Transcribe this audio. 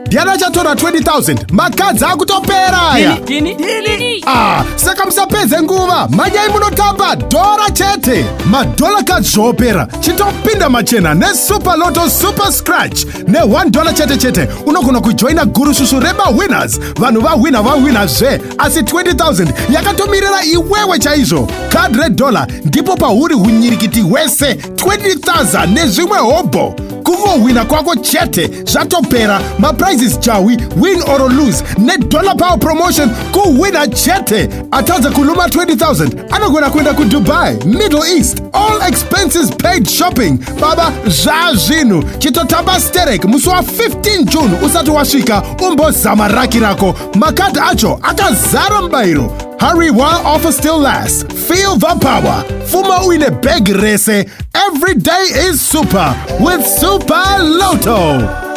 Diana chatora 20,000 makadzi akutopera aya. Saka musapedze nguva, manyai munotamba dhora chete. Madhola cards zvoopera chitopinda machena neSupa Lotto Super Scratch ne$1 chete chete unogona kujoina gurususu rema-winners. Vanhu vahwina zve, asi 20,000 yakatomirira iwewe chaizvo. Card $1 ndipo pahuri hunyirikiti hwese 20,000 nezvimwe hobho. Kuvohwina kwako chete zvatopera. Maprizes jawi, win or lose ne$1 power promotion kuwina chete. Atadza kuluma 20,000 anogona kuenda kuDubai, Middle East, all expenses paid shopping. Baba zvazvinhu chitotamba sterek musi wa15 June usati wasvika umbozama raki rako. Makadhi acho akazara mubayiro. Hurry while offer still lasts. Feel the power. Fuma uine beg rese. Every day is super with Supa Lotto.